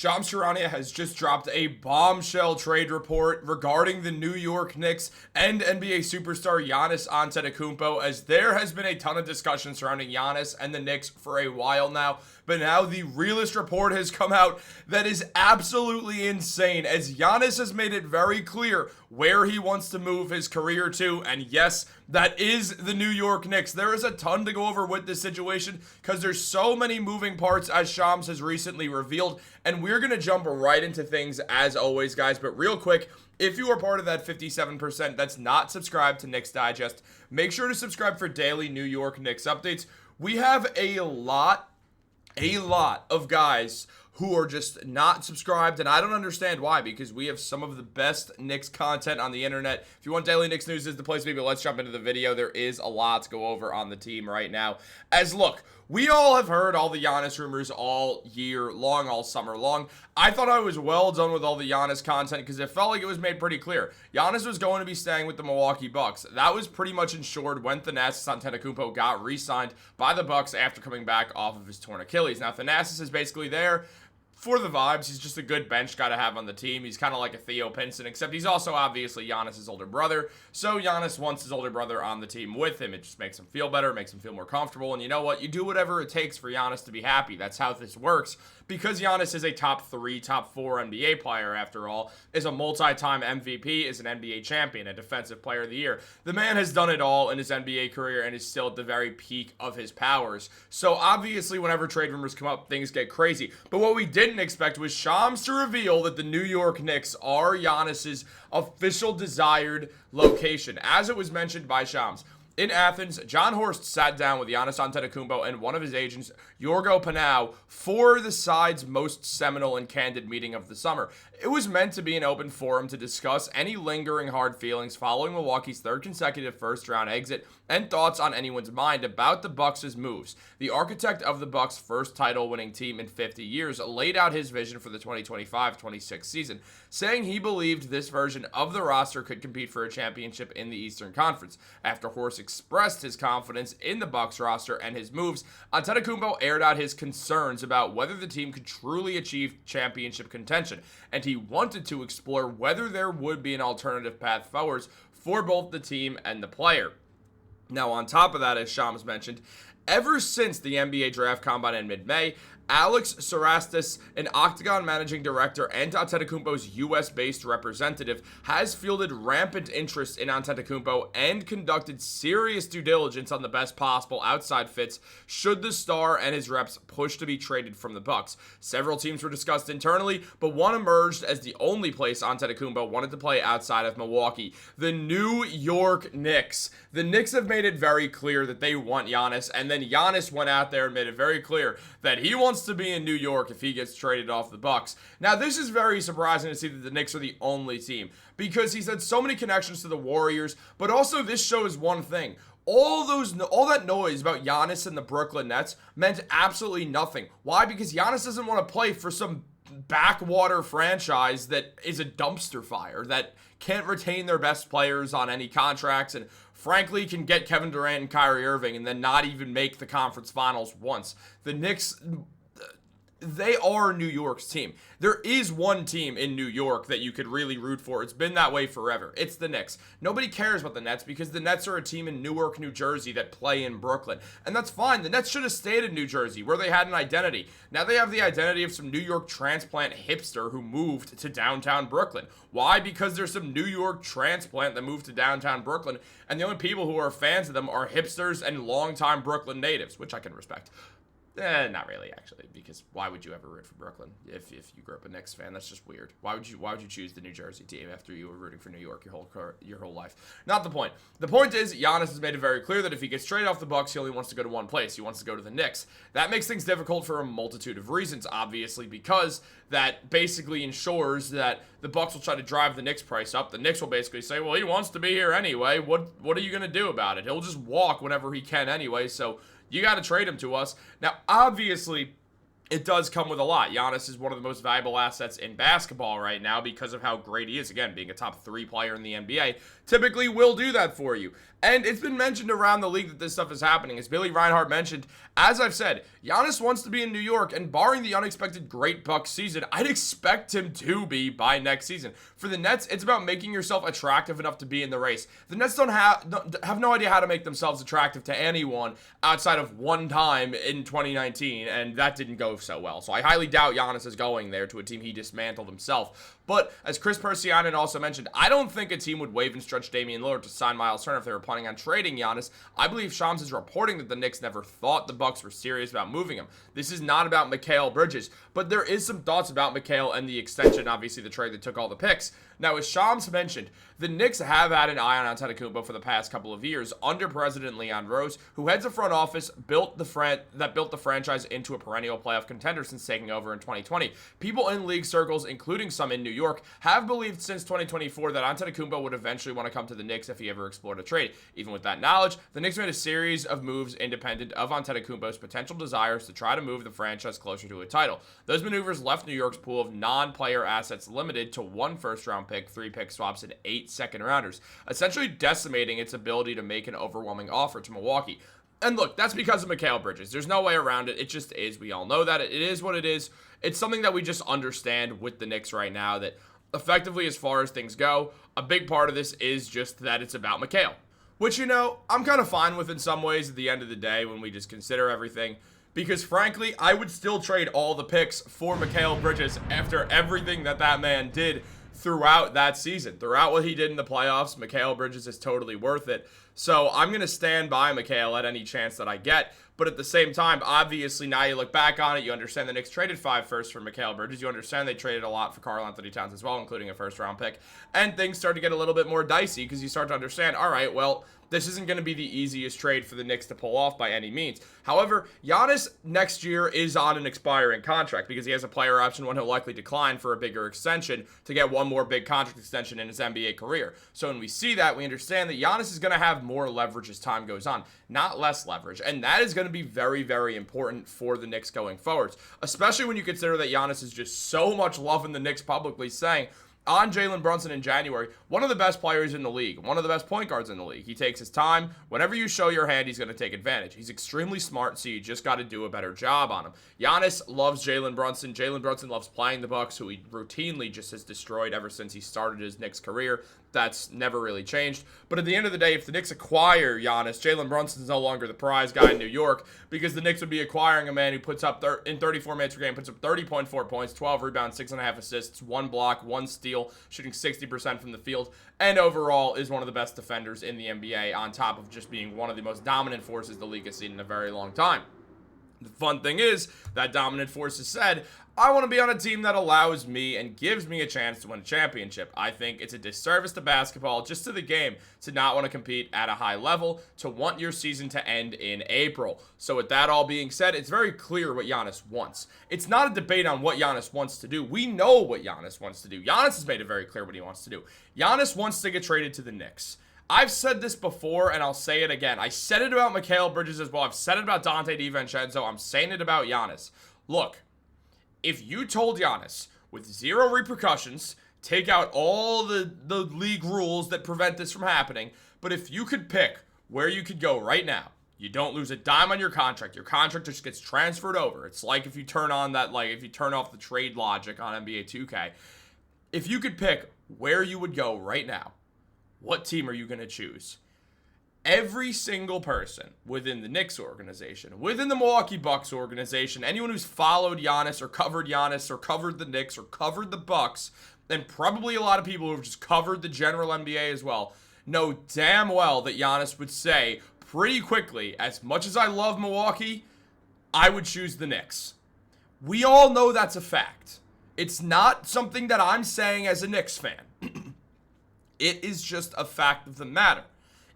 Shams Charania has just dropped a bombshell trade report regarding the New York Knicks and NBA superstar Giannis Antetokounmpo, as there has been a ton of discussion surrounding Giannis and the Knicks for a while now, but now the realest report has come out that is absolutely insane, as Giannis has made it very clear where he wants to move his career to, and yes, that is the New York Knicks. There is a ton to go over with this situation because there's so many moving parts, as Shams has recently revealed, and we're going to jump right into things as always, guys. But real quick, if you are part of that 57% that's not subscribed to Knicks Digest, make sure to subscribe for daily New York Knicks updates. We have a lot of guys who are just not subscribed, and I don't understand why, because we have some of the best Knicks content on the internet. If you want daily Knicks news, is the place to be, but let's jump into the video. There is a lot to go over on the team right now. As look, we all have heard all the Giannis rumors all year long, all summer long. I thought I was well done with all the Giannis content because it felt like it was made pretty clear. Giannis was going to be staying with the Milwaukee Bucks. That was pretty much ensured when Giannis Antetokounmpo got re-signed by the Bucks after coming back off of his torn Achilles. Now, Giannis is basically there for the vibes. He's just a good bench guy to have on the team. He's kind of like a Theo Pinson, except he's also obviously Giannis' older brother. So Giannis wants his older brother on the team with him. It just makes him feel better, makes him feel more comfortable. And you know what? You do whatever it takes for Giannis to be happy. That's how this works. Because Giannis is a top 3, top 4 NBA player, after all, is a multi-time MVP, is an NBA champion, a defensive player of the year. The man has done it all in his NBA career and is still at the very peak of his powers. So obviously, whenever trade rumors come up, things get crazy. But what we didn't expect was Shams to reveal that the New York Knicks are Giannis's official desired location. As it was mentioned by Shams, in Athens, John Horst sat down with Giannis Antetokounmpo and one of his agents, Yorgo Panau, for the side's most seminal and candid meeting of the summer. It was meant to be an open forum to discuss any lingering hard feelings following Milwaukee's third consecutive first-round exit and thoughts on anyone's mind about the Bucks' moves. The architect of the Bucks' first title-winning team in 50 years laid out his vision for the 2025-26 season, saying he believed this version of the roster could compete for a championship in the Eastern Conference. After Horst expressed his confidence in the Bucks roster and his moves, Antetokounmpo aired out his concerns about whether the team could truly achieve championship contention, and he wanted to explore whether there would be an alternative path forwards for both the team and the player. Now, on top of that, as Shams mentioned, ever since the NBA Draft Combine in mid-May, Alex Sarastis, an Octagon managing director and Antetokounmpo's U.S.-based representative, has fielded rampant interest in Antetokounmpo and conducted serious due diligence on the best possible outside fits should the star and his reps push to be traded from the Bucks. Several teams were discussed internally, but one emerged as the only place Antetokounmpo wanted to play outside of Milwaukee: the New York Knicks. The Knicks have made it very clear that they want Giannis, and then Giannis went out there and made it very clear that he wants to be in New York if he gets traded off the Bucks. Now, this is very surprising to see that the Knicks are the only team, because he's had so many connections to the Warriors, but also this shows one thing. All that noise about Giannis and the Brooklyn Nets meant absolutely nothing. Why? Because Giannis doesn't want to play for some backwater franchise that is a dumpster fire, that can't retain their best players on any contracts, and frankly can get Kevin Durant and Kyrie Irving and then not even make the conference finals once. The Knicks, they are New York's team. There is one team in New York that you could really root for. It's been that way forever. It's the Knicks. Nobody cares about the Nets because the Nets are a team in Newark, New Jersey that play in Brooklyn. And that's fine. The Nets should have stayed in New Jersey where they had an identity. Now they have the identity of some New York transplant hipster who moved to downtown Brooklyn. Why? Because there's some New York transplant that moved to downtown Brooklyn, and the only people who are fans of them are hipsters and longtime Brooklyn natives, which I can respect. Not really, actually, because why would you ever root for Brooklyn if you grew up a Knicks fan? That's just weird. Why would you choose the New Jersey team after you were rooting for New York your whole life? Not the point. The point is, Giannis has made it very clear that if he gets traded off the Bucks, he only wants to go to one place. He wants to go to the Knicks. That makes things difficult for a multitude of reasons, obviously, because that basically ensures that the Bucks will try to drive the Knicks price up. The Knicks will basically say, well, he wants to be here anyway. What are you going to do about it? He'll just walk whenever he can anyway, so you got to trade him to us. Now, obviously, it does come with a lot. Giannis is one of the most valuable assets in basketball right now because of how great he is. Again, being a top 3 player in the NBA typically will do that for you. And it's been mentioned around the league that this stuff is happening. As Billy Reinhart mentioned, as I've said, Giannis wants to be in New York, and barring the unexpected great Bucks season, I'd expect him to be by next season. For the Nets, it's about making yourself attractive enough to be in the race. The Nets have no idea how to make themselves attractive to anyone outside of one time in 2019, and that didn't go so well. So I highly doubt Giannis is going there to a team he dismantled himself. But as Chris Persianen also mentioned, I don't think a team would waive and stretch Damian Lillard to sign Miles Turner if they were planning on trading Giannis. I believe Shams is reporting that the Knicks never thought the Bucks were serious about moving him. This is not about Mikal Bridges, but there is some thoughts about Mikal and the extension, obviously the trade that took all the picks. Now, as Shams mentioned, the Knicks have had an eye on Antetokounmpo for the past couple of years under President Leon Rose, who heads a front office that built the franchise into a perennial playoff contender since taking over in 2020. People in league circles, including some in New York, have believed since 2024 that Antetokounmpo would eventually want to come to the Knicks if he ever explored a trade. Even with that knowledge, the Knicks made a series of moves independent of Antetokounmpo's potential desires to try to move the franchise closer to a title. Those maneuvers left New York's pool of non-player assets limited to 1 first-round pick, 3 pick swaps, and 8 second-rounders, essentially decimating its ability to make an overwhelming offer to Milwaukee. And look, that's because of Mikal Bridges. There's no way around it. It just is. We all know that. It is what it is. It's something that we just understand with the Knicks right now, that effectively, as far as things go, a big part of this is just that it's about Mikal. Which, you know, I'm kind of fine with in some ways at the end of the day when we just consider everything. Because, frankly, I would still trade all the picks for Mikal Bridges after everything that man did throughout that season. Throughout what he did in the playoffs, Mikal Bridges is totally worth it. So I'm going to stand by Mikal at any chance that I get. But at the same time, obviously, now you look back on it, you understand the Knicks traded 5 firsts for Mikal Bridges. You understand they traded a lot for Karl-Anthony Towns as well, including a first-round pick. And things start to get a little bit more dicey because you start to understand, all right, well, this isn't going to be the easiest trade for the Knicks to pull off by any means. However, Giannis next year is on an expiring contract because he has a player option, one he'll likely decline for a bigger extension to get one more big contract extension in his NBA career. So when we see that, we understand that Giannis is going to have more leverage as time goes on, not less leverage. And that is going to be very, very important for the Knicks going forwards, especially when you consider that Giannis is just so much loving the Knicks publicly, saying on Jalen Brunson in January, one of the best players in the league, one of the best point guards in the league. He takes his time. Whenever you show your hand, he's going to take advantage. He's extremely smart, so you just got to do a better job on him. Giannis loves Jalen Brunson. Jalen Brunson loves playing the Bucks, who he routinely just has destroyed ever since he started his Knicks career. That's never really changed. But at the end of the day, if the Knicks acquire Giannis, Jalen Brunson's no longer the prize guy in New York because the Knicks would be acquiring a man who puts up, in 34 minutes per game, puts up 30.4 points, 12 rebounds, 6.5 assists, 1 block, 1 steal, shooting 60% from the field, and overall is one of the best defenders in the NBA on top of just being one of the most dominant forces the league has seen in a very long time. The fun thing is, that dominant force has said, I want to be on a team that allows me and gives me a chance to win a championship. I think it's a disservice to basketball, just to the game, to not want to compete at a high level, to want your season to end in April. So with that all being said, it's very clear what Giannis wants. It's not a debate on what Giannis wants to do. We know what Giannis wants to do. Giannis has made it very clear what he wants to do. Giannis wants to get traded to the Knicks. I've said this before, and I'll say it again. I said it about Mikal Bridges as well. I've said it about Dante DiVincenzo. I'm saying it about Giannis. Look, if you told Giannis, with 0 repercussions, take out all the league rules that prevent this from happening, but if you could pick where you could go right now, you don't lose a dime on your contract just gets transferred over. It's like if you turn on that, like if you turn off the trade logic on NBA 2K. If you could pick where you would go right now, what team are you going to choose? Every single person within the Knicks organization, within the Milwaukee Bucks organization, anyone who's followed Giannis or covered the Knicks or covered the Bucks, and probably a lot of people who have just covered the general NBA as well, know damn well that Giannis would say pretty quickly, as much as I love Milwaukee, I would choose the Knicks. We all know that's a fact. It's not something that I'm saying as a Knicks fan. It is just a fact of the matter.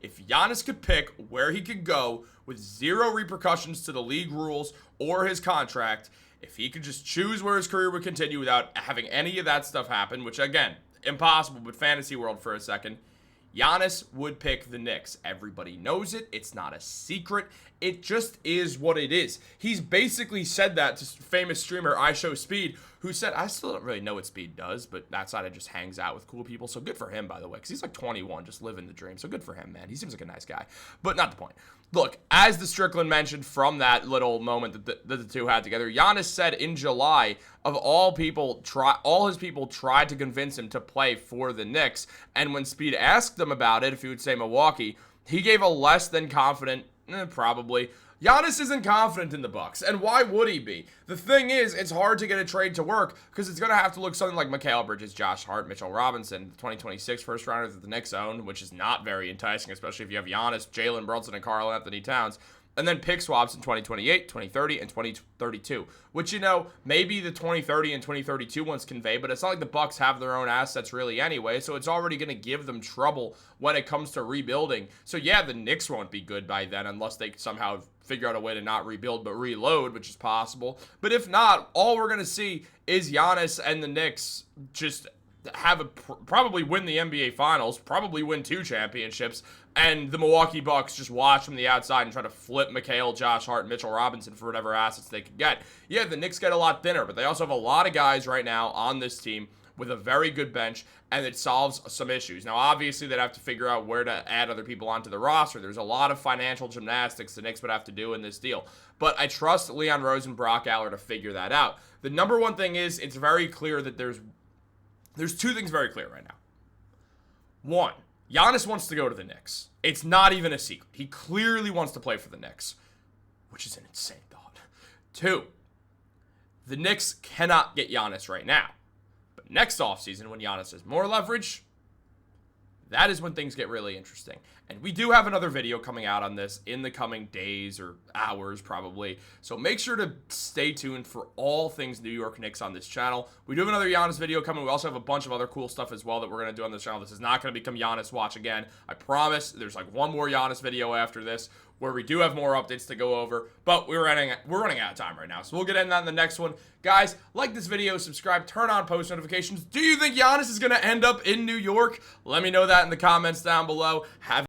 If Giannis could pick where he could go with 0 repercussions to the league rules or his contract, if he could just choose where his career would continue without having any of that stuff happen, which again, impossible, but fantasy world for a second, Giannis would pick the Knicks. Everybody knows it. It's not a secret. It just is what it is. He's basically said that to famous streamer I Show Speed, who said, I still don't really know what Speed does, but that side of just hangs out with cool people. So good for him, by the way, because he's like 21, just living the dream. So good for him, man. He seems like a nice guy, but not the point. Look, as the Strickland mentioned from that little moment that the two had together, Giannis said in July, of all people, all his people tried to convince him to play for the Knicks. And when Speed asked him about it, if he would say Milwaukee, he gave a less than confident, probably. Giannis isn't confident in the Bucks, and why would he be? The thing is, it's hard to get a trade to work because it's going to have to look something like Mikal Bridges, Josh Hart, Mitchell Robinson, the 2026 first rounders that the Knicks own, which is not very enticing, especially if you have Giannis, Jalen Brunson, and Karl-Anthony Towns. And then pick swaps in 2028, 2030, and 2032, which, you know, maybe the 2030 and 2032 ones convey, but it's not like the Bucks have their own assets really anyway, so it's already going to give them trouble when it comes to rebuilding. So, yeah, the Knicks won't be good by then unless they somehow figure out a way to not rebuild but reload, which is possible. But if not, all we're going to see is Giannis and the Knicks just have probably win the NBA Finals, probably win 2 championships, and the Milwaukee Bucks just watch from the outside and try to flip Mikal, Josh Hart, and Mitchell Robinson for whatever assets they could get. Yeah, the Knicks get a lot thinner, but they also have a lot of guys right now on this team with a very good bench, and it solves some issues. Now, obviously, they'd have to figure out where to add other people onto the roster. There's a lot of financial gymnastics the Knicks would have to do in this deal. But I trust Leon Rose and Brock Aller to figure that out. The number one thing is, it's very clear that there's 2 things very clear right now. 1, Giannis wants to go to the Knicks. It's not even a secret. He clearly wants to play for the Knicks, which is an insane thought. 2, the Knicks cannot get Giannis right now. But next offseason, when Giannis has more leverage, that is when things get really interesting. And we do have another video coming out on this in the coming days or hours probably. So make sure to stay tuned for all things New York Knicks on this channel. We do have another Giannis video coming. We also have a bunch of other cool stuff as well that we're going to do on this channel. This is not going to become Giannis Watch again. I promise. There's like one more Giannis video after this where we do have more updates to go over, but we're running out of time right now. So we'll get into that in the next one. Guys, like this video, subscribe, turn on post notifications. Do you think Giannis is going to end up in New York? Let me know that in the comments down below. Have